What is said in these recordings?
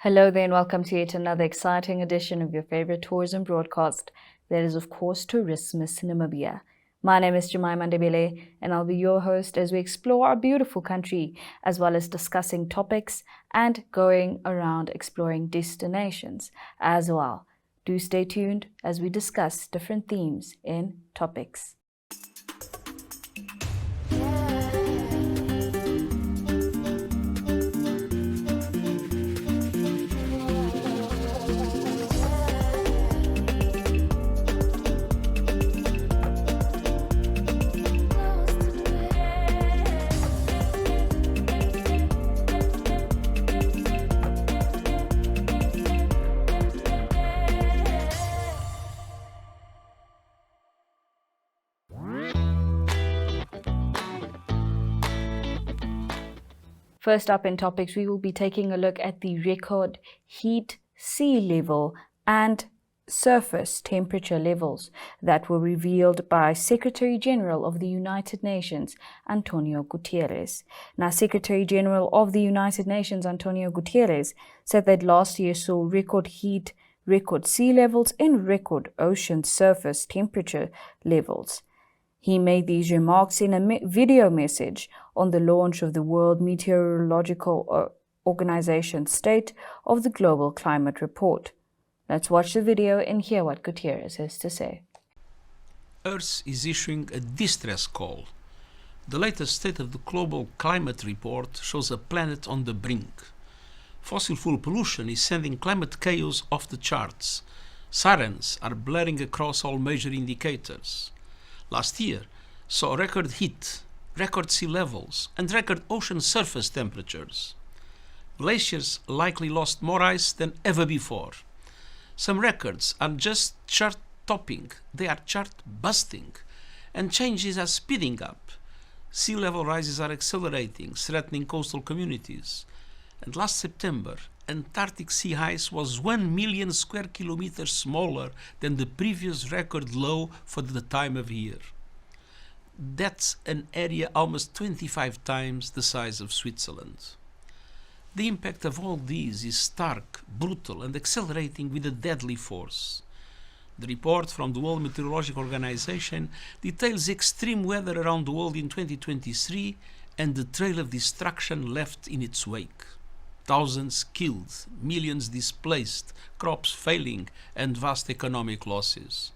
Hello there and welcome to yet another exciting edition of your favorite tourism broadcast. That is, of course, Tourismus Namibia. My name is Jemima Ndebele and I'll be your host as we explore our beautiful country, as well as discussing topics and going around exploring destinations as well. Do stay tuned as we discuss different themes in topics. First up in topics, we will be taking a look at the record heat, sea level, and surface temperature levels that were revealed by Secretary General of the United Nations, Antonio Guterres. Now, Secretary General of the United Nations, Antonio Guterres, said that last year saw record heat, record sea levels, and record ocean surface temperature levels. He made these remarks in a video message on the launch of the World Meteorological Organization's State of the Global Climate Report. Let's watch the video and hear what Guterres has to say. Earth is issuing a distress call. The latest State of the Global Climate Report shows a planet on the brink. Fossil fuel pollution is sending climate chaos off the charts. Sirens are blaring across all major indicators. Last year saw record heat, record sea levels, and record ocean surface temperatures. Glaciers likely lost more ice than ever before. Some records aren't just chart-topping, they are chart-busting, and changes are speeding up. Sea level rises are accelerating, threatening coastal communities. And last September, Antarctic sea ice was 1 million square kilometers smaller than the previous record low for the time of year. That's an area almost 25 times the size of Switzerland. The impact of all these is stark, brutal, and accelerating with a deadly force. The report from the World Meteorological Organization details extreme weather around the world in 2023 and the trail of destruction left in its wake. Thousands killed, millions displaced, crops failing, and vast economic losses.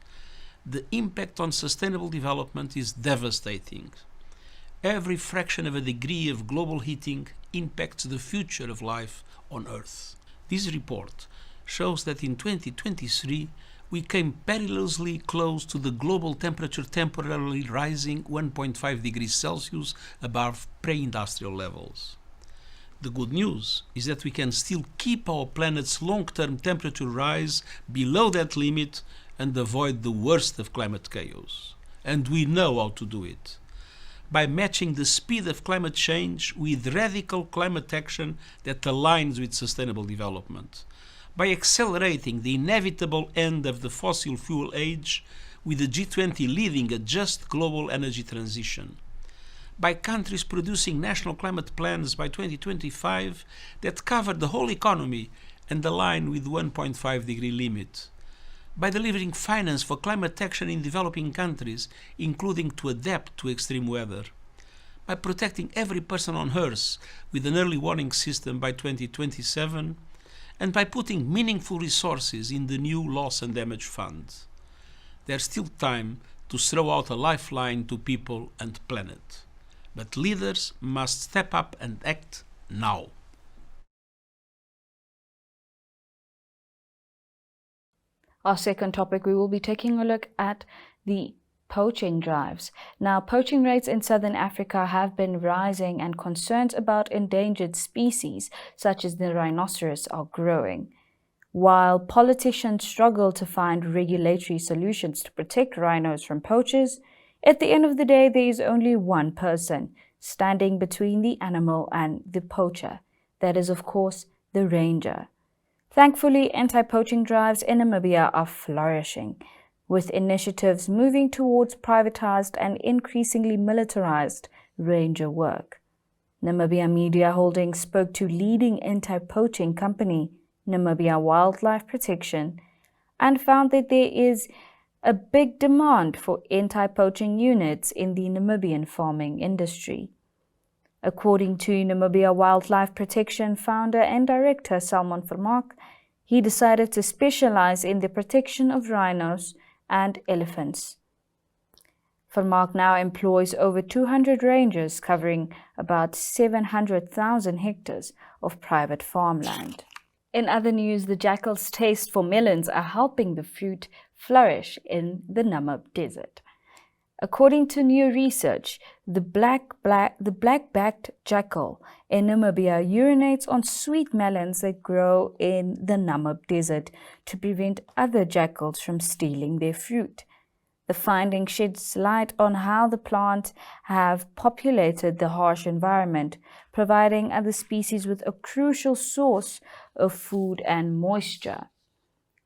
The impact on sustainable development is devastating. Every fraction of a degree of global heating impacts the future of life on Earth. This report shows that in 2023 we came perilously close to the global temperature temporarily rising 1.5 degrees Celsius above pre-industrial levels. The good news is that we can still keep our planet's long-term temperature rise below that limit and avoid the worst of climate chaos. And we know how to do it. By matching the speed of climate change with radical climate action that aligns with sustainable development. By accelerating the inevitable end of the fossil fuel age with the G20 leading a just global energy transition. By countries producing national climate plans by 2025 that cover the whole economy and align with the 1.5 degree limit. By delivering finance for climate action in developing countries, including to adapt to extreme weather. By protecting every person on Earth with an early warning system by 2027, and by putting meaningful resources in the new Loss and Damage Fund. There's still time to throw out a lifeline to people and planet. But leaders must step up and act now. Our second topic, we will be taking a look at the poaching drives. Now, poaching rates in southern Africa have been rising and concerns about endangered species such as the rhinoceros are growing. While politicians struggle to find regulatory solutions to protect rhinos from poachers, at the end of the day, there is only one person standing between the animal and the poacher. That is, of course, the ranger. Thankfully, anti-poaching drives in Namibia are flourishing, with initiatives moving towards privatized and increasingly militarized ranger work. Namibia Media Holdings spoke to leading anti-poaching company Namibia Wildlife Protection, and found that there is a big demand for anti-poaching units in the Namibian farming industry. According to Namibia Wildlife Protection founder and director Salman Vermaak, he decided to specialize in the protection of rhinos and elephants. Vermaak now employs over 200 rangers covering about 700,000 hectares of private farmland. In other news, the jackals' taste for melons are helping the fruit flourish in the Namib Desert. According to new research, the black-backed jackal in Namibia urinates on sweet melons that grow in the Namib Desert to prevent other jackals from stealing their fruit. The finding sheds light on how the plant have populated the harsh environment, providing other species with a crucial source of food and moisture.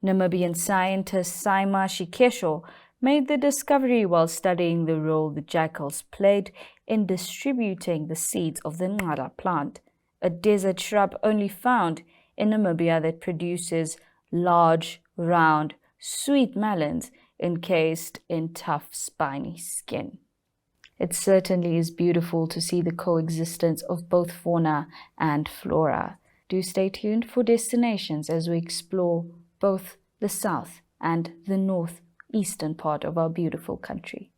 Namibian scientist Saima Shikesho made the discovery while studying the role the jackals played in distributing the seeds of the Nara plant, a desert shrub only found in Namibia that produces large, round, sweet melons encased in tough, spiny skin. It certainly is beautiful to see the coexistence of both fauna and flora. Do stay tuned for destinations as we explore both the south and the northeastern part of our beautiful country.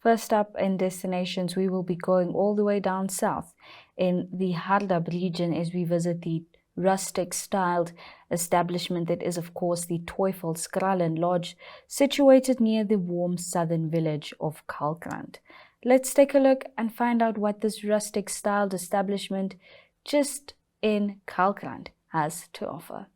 First up in destinations, we will be going all the way down south in the Hardap region as we visit the rustic-styled establishment that is, of course, the Tuefellskrallen Lodge, situated near the warm southern village of Kalkrand. Let's take a look and find out what this rustic-styled establishment just in Kalkrand has to offer.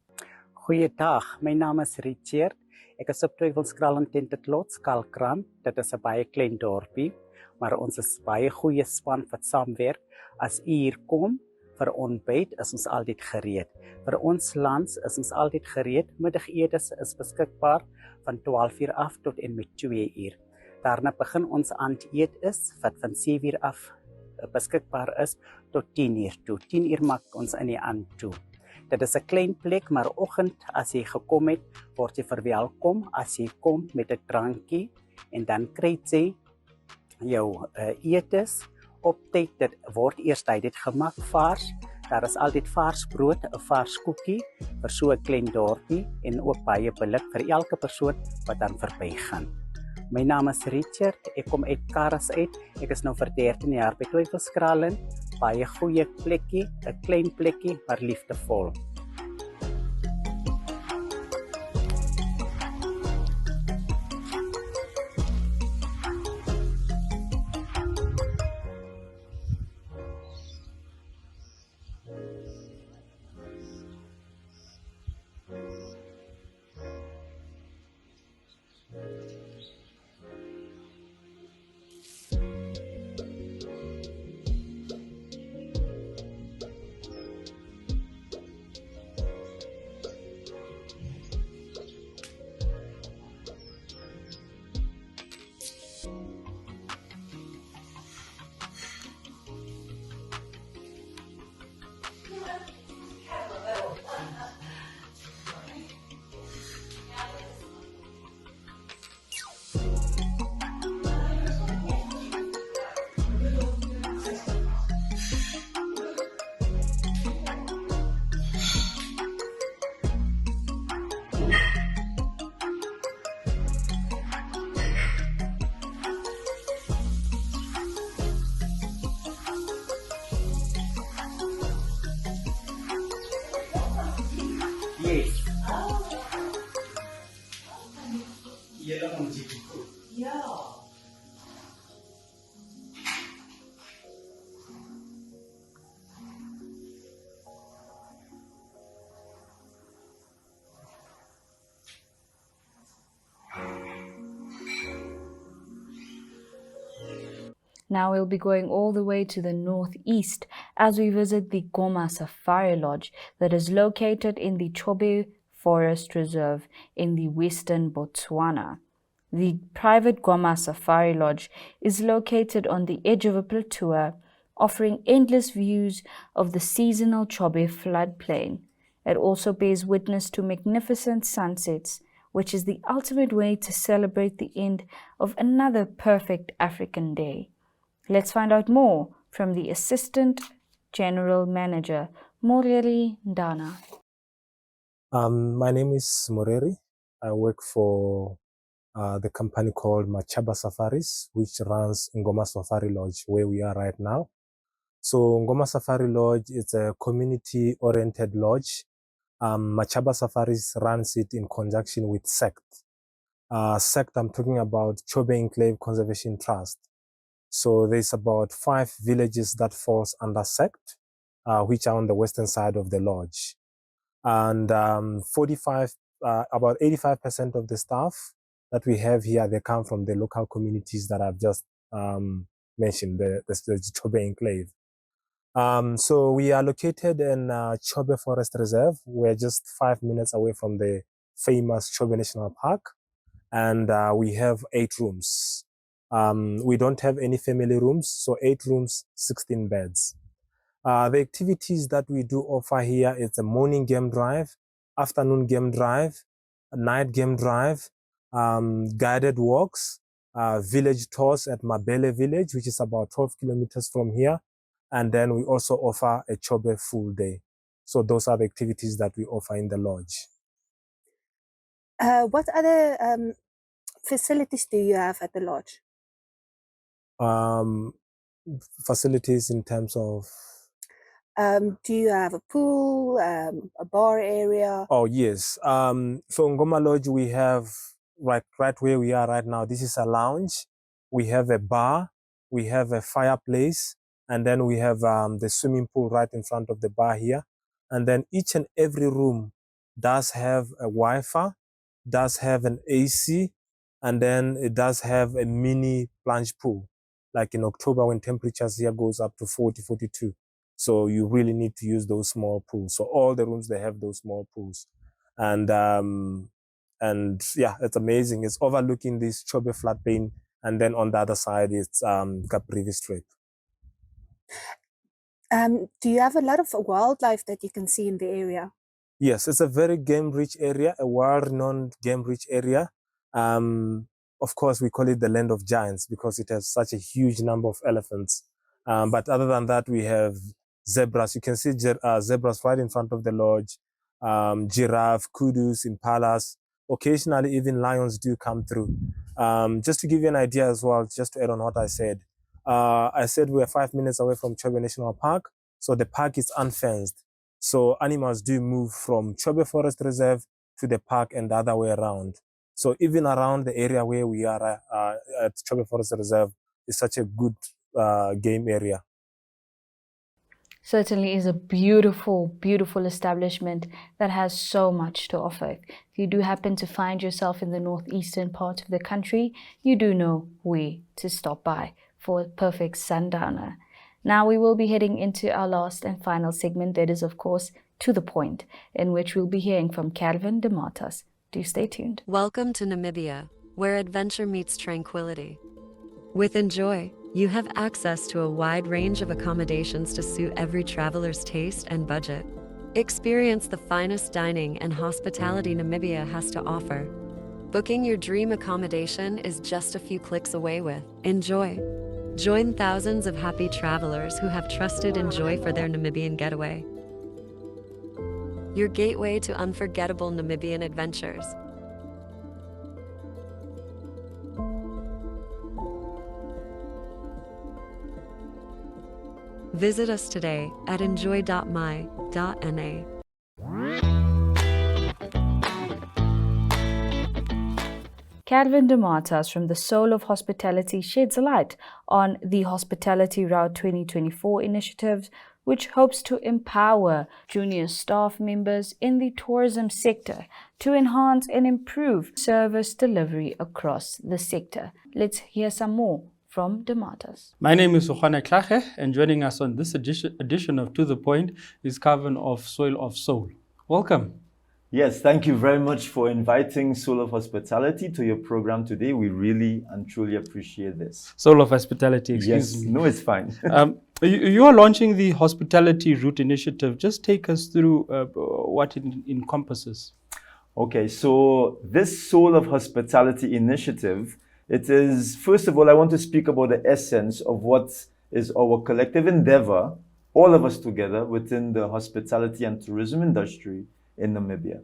Goeiedag, my naam is Richard. Ek is op Tuefellskrallen Lodge, Kalkrand. Dit is 'n baie klein dorpie, maar ons is baie goeie span wat saamwerk. As u hier kom vir ontbyt, is ons altyd gereed. Vir ons lunch is ons altyd gereed. Middagetes is beskikbaar van 12 uur af tot en met 2 uur. Daarna begin ons aandeet wat van 7 uur af beskikbaar is tot 10 uur toe. 10 uur maak ons in die aand toe. Dit is 'n klein plek, maar oggend as jy gekom het, word jy verwelkom as jy kom met 'n drankie en dan kry jy jou etes op tyd. Dit word eers dit gemaak vars. Daar is altyd vars brood, 'n vars koekie vir so 'n klein dorpie en ook baie billik vir elke persoon wat dan verbygaan. My naam is Richard, ek kom uit Karas uit. Ek is nou vir 13 jaar by Tuefellskrallen. Baie goeie plekkie, 'n klein plekkie, maar liefdevol. Now we'll be going all the way to the northeast as we visit the Ngoma Safari Lodge that is located in the Chobe Forest Reserve in the western Botswana. The private Ngoma Safari Lodge is located on the edge of a plateau, offering endless views of the seasonal Chobe floodplain. It also bears witness to magnificent sunsets, which is the ultimate way to celebrate the end of another perfect African day. Let's find out more from the Assistant General Manager, Moreri Ndana. My name is Moreri. I work for the company called Machaba Safaris, which runs Ngoma Safari Lodge, where we are right now. So Ngoma Safari Lodge is a community-oriented lodge. Machaba Safaris runs it in conjunction with SECT. SECT, I'm talking about Chobe Enclave Conservation Trust. So there's about 5 villages that falls under SECT, which are on the western side of the lodge. And about 85% of the staff that we have here, they come from the local communities that I've just mentioned, the Chobe Enclave. So we are located in Chobe Forest Reserve. We're just 5 minutes away from the famous Chobe National Park, and we have 8 rooms. We don't have any family rooms, so 8 rooms, 16 beds. The activities that we do offer here is a morning game drive, afternoon game drive, a night game drive, guided walks, village tours at Mabele village, which is about 12 kilometers from here. And then we also offer a Chobe full day. So those are the activities that we offer in the lodge. What other facilities do you have at the lodge? Facilities in terms of... do you have a pool, a bar area? Oh, yes. So in Ngoma Lodge, we have, right where we are right now, this is a lounge. We have a bar, we have a fireplace, and then we have the swimming pool right in front of the bar here. And then each and every room does have a Wi-Fi, does have an AC, and then it does have a mini plunge pool. Like in October when temperatures here goes up to 40, 42. So you really need to use those small pools. So all the rooms, they have those small pools. And yeah, it's amazing. It's overlooking this Chobe floodplain. And then on the other side, it's Caprivi Strait. Do you have a lot of wildlife that you can see in the area? Yes, it's a very game-rich area, a well-known game-rich area. Of course, we call it the land of giants because it has such a huge number of elephants. But other than that, we have zebras. You can see zebras right in front of the lodge, giraffe, kudus, impalas. Occasionally, even lions do come through. Just to give you an idea as well, just to add on what I said we're 5 minutes away from Chobe National Park, so the park is unfenced. So animals do move from Chobe Forest Reserve to the park and the other way around. So even around the area where we are at Chobe Forest Reserve is such a good game area. Certainly is a beautiful, beautiful establishment that has so much to offer. If you do happen to find yourself in the northeastern part of the country, you do know where to stop by for a perfect sundowner. Now we will be heading into our last and final segment, that is, of course, To the Point, in which we'll be hearing from Calvin de Matas. Do stay tuned. Welcome to Namibia, where adventure meets tranquility. With Enjoy, you have access to a wide range of accommodations to suit every traveler's taste and budget. Experience the finest dining and hospitality Namibia has to offer. Booking your dream accommodation is just a few clicks away with Enjoy. Join thousands of happy travelers who have trusted Enjoy for their Namibian getaway. Your gateway to unforgettable Namibian adventures. Visit us today at enjoy.my.na. Calvin de Matas from the Soul of Hospitality sheds light on the Hospitality Route 2024 initiative, which hopes to empower junior staff members in the tourism sector to enhance and improve service delivery across the sector. Let's hear some more from Dematas. My name is Okhana Klache, and joining us on this edition of To The Point is Carvin of Soil of Soul. Welcome. Yes, thank you very much for inviting Soul of Hospitality to your program today. We really and truly appreciate this. Soul of Hospitality, excuse me. No, it's fine. You are launching the Hospitality Route Initiative. Just take us through what it encompasses. Okay, so this Soul of Hospitality Initiative, it is, first of all, I want to speak about the essence of what is our collective endeavor, all of us together within the hospitality and tourism industry in Namibia.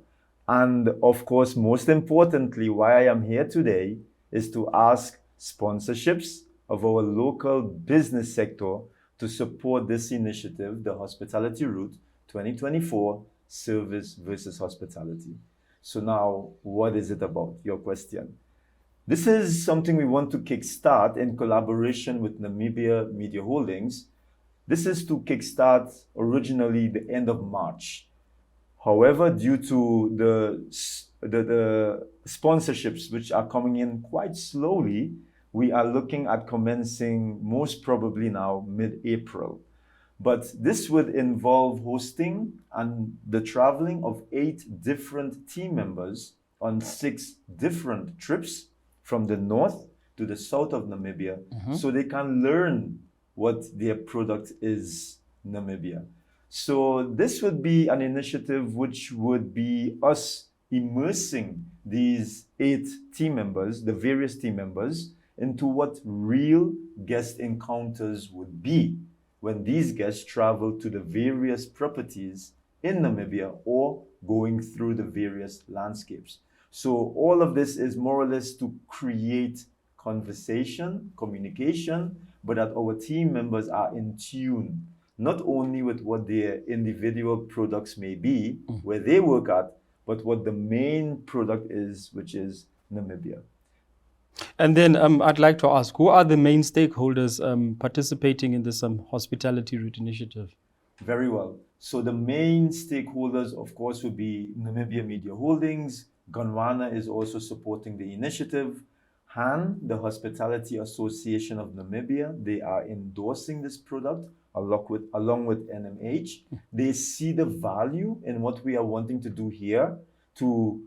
And of course, most importantly, why I am here today is to ask sponsorships of our local business sector to support this initiative, the Hospitality Route 2024, Service versus Hospitality. So now, what is it about? Your question. This is something we want to kickstart in collaboration with Namibia Media Holdings. This is to kickstart originally the end of March. However, due to the sponsorships which are coming in quite slowly, we are looking at commencing most probably now mid-April. But this would involve hosting and the traveling of 8 different team members on 6 different trips from the north to the south of Namibia, so they can learn what their product is, Namibia. So this would be an initiative which would be us immersing these 8 team members, the various team members, into what real guest encounters would be when these guests travel to the various properties in Namibia or going through the various landscapes. So all of this is more or less to create conversation, communication, but that our team members are in tune not only with what their individual products may be, where they work at, but what the main product is, which is Namibia. And then I'd like to ask, who are the main stakeholders participating in this Hospitality Route Initiative? Very well. So the main stakeholders, of course, would be Namibia Media Holdings. Gondwana is also supporting the initiative. HAN, the Hospitality Association of Namibia, they are endorsing this product along with NMH. They see the value in what we are wanting to do here to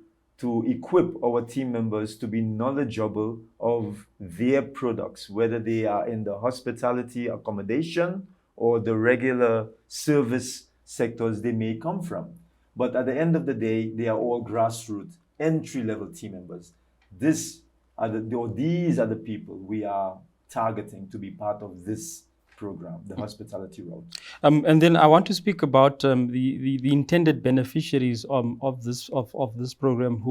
equip our team members to be knowledgeable of their products, whether they are in the hospitality accommodation or the regular service sectors they may come from. But at the end of the day, they are all grassroots, entry-level team members. These are the people we are targeting to be part of this program, the Hospitality Route. And then I want to speak about the intended beneficiaries of this program,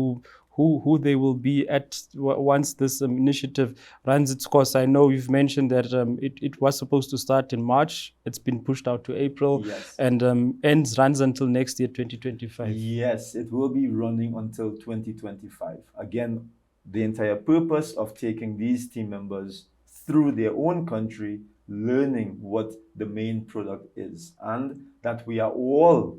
who they will be at once this initiative runs its course. I know you've mentioned that it was supposed to start in March. It's been pushed out to April, yes. And runs until next year, 2025. Yes, it will be running until 2025. Again, the entire purpose of taking these team members through their own country, learning what the main product is, and that we are all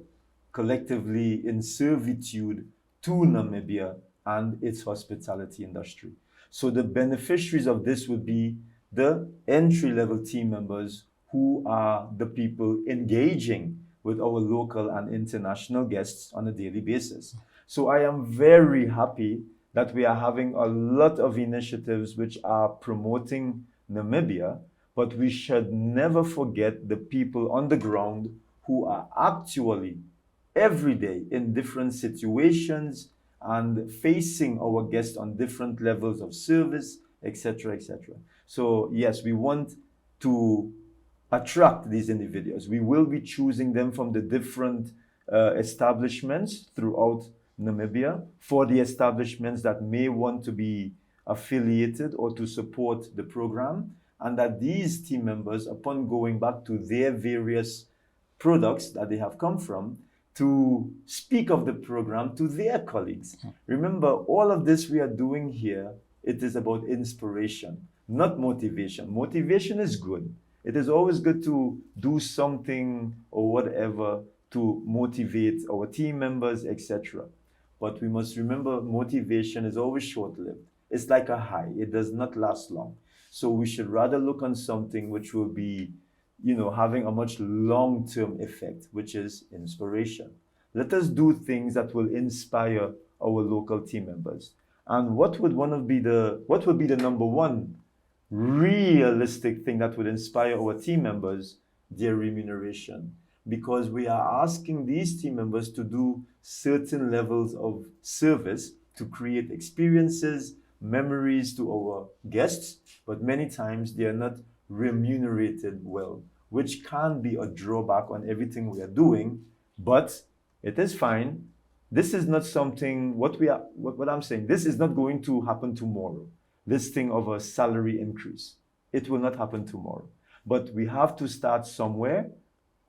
collectively in servitude to Namibia and its hospitality industry. So the beneficiaries of this would be the entry-level team members who are the people engaging with our local and international guests on a daily basis. So I am very happy that we are having a lot of initiatives which are promoting Namibia, but we should never forget the people on the ground who are actually every day in different situations and facing our guests on different levels of service, etc., etc. So yes, we want to attract these individuals. We will be choosing them from the different establishments throughout Namibia for the establishments that may want to be affiliated or to support the program, and that these team members, upon going back to their various products that they have come from, to speak of the program to their colleagues. Remember, all of this we are doing here, it is about inspiration, not motivation. Motivation is good. It is always good to do something or whatever to motivate our team members, etc. But we must remember, motivation is always short-lived. It's like a high. It does not last long. So we should rather look on something which will be, having a much long-term effect, which is inspiration. Let us do things that will inspire our local team members. And what would be the number one realistic thing that would inspire our team members? Their remuneration. Because we are asking these team members to do certain levels of service to create experiences, memories to our guests, but many times they are not remunerated well, which can be a drawback on everything we are doing, but it is fine. This is not something, what I'm saying, this is not going to happen tomorrow. This thing of a salary increase, it will not happen tomorrow. But we have to start somewhere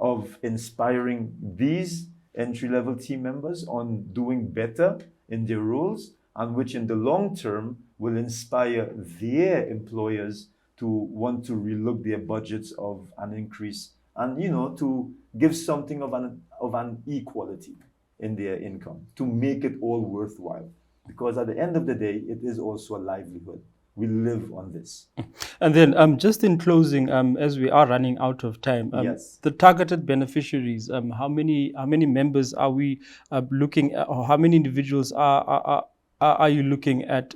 of inspiring these entry-level team members on doing better in their roles, and which in the long term will inspire their employers to want to relook their budgets of an increase and, to give something of an equality in their income to make it all worthwhile. Because at the end of the day, it is also a livelihood. We live on this. And then just in closing, as we are running out of time, yes. the targeted beneficiaries, how many members are we looking at, or how many individuals are you looking at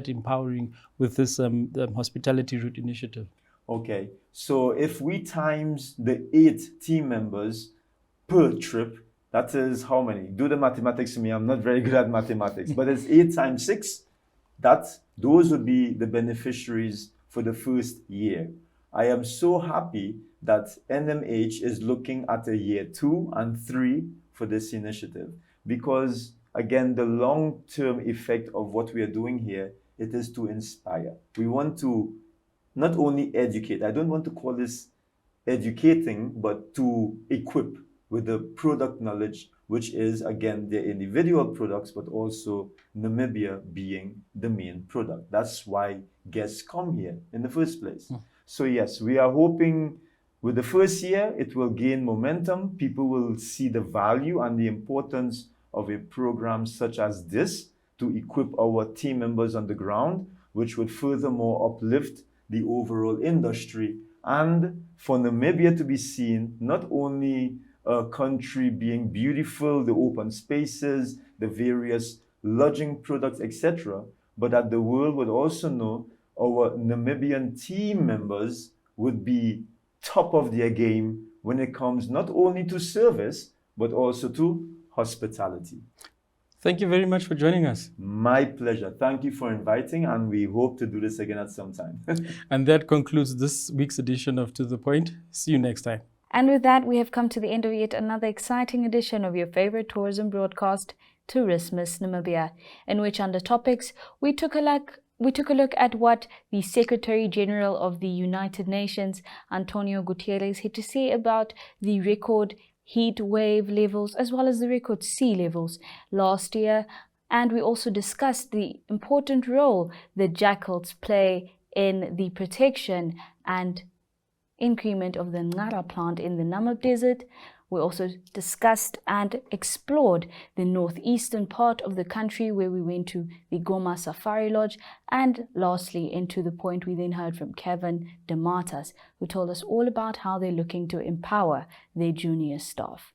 empowering with this the hospitality route initiative? Okay, so if we times the 8 team members per trip, that is how many? Do the mathematics for me. I'm not very good at mathematics, but it's 8 times 6. Those would be the beneficiaries for the first year. I am so happy that NMH is looking at a year 2 and 3 for this initiative, because again, the long-term effect of what we are doing here, it is to inspire. We want to not only educate, I don't want to call this educating, but to equip with the product knowledge, which is, again, their individual products, but also Namibia being the main product. That's why guests come here in the first place. So yes, we are hoping with the first year, it will gain momentum. People will see the value and the importance of a program such as this to equip our team members on the ground, which would furthermore uplift the overall industry, and for Namibia to be seen not only a country being beautiful, the open spaces, the various lodging products, etc., but that the world would also know our Namibian team members would be top of their game when it comes not only to service, but also to hospitality. Thank you very much for joining us. My pleasure. Thank you for inviting, and we hope to do this again at some time. And that concludes this week's edition of To The Point. See you next time. And with that, we have come to the end of yet another exciting edition of your favorite tourism broadcast, Tourismus Namibia, in which under topics, we took a look at what the Secretary General of the United Nations, Antonio Guterres, had to say about the record heat wave levels as well as the record sea levels last year. And we also discussed the important role that jackals play in the protection and increment of the Nara plant in the Namib Desert. We also discussed and explored the northeastern part of the country, where we went to the Ngoma Safari Lodge, and lastly into the point we then heard from Kevin DeMatas, who told us all about how they're looking to empower their junior staff.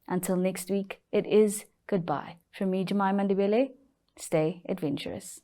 Until next week, it is goodbye. From me, Jemima Ndebele, stay adventurous.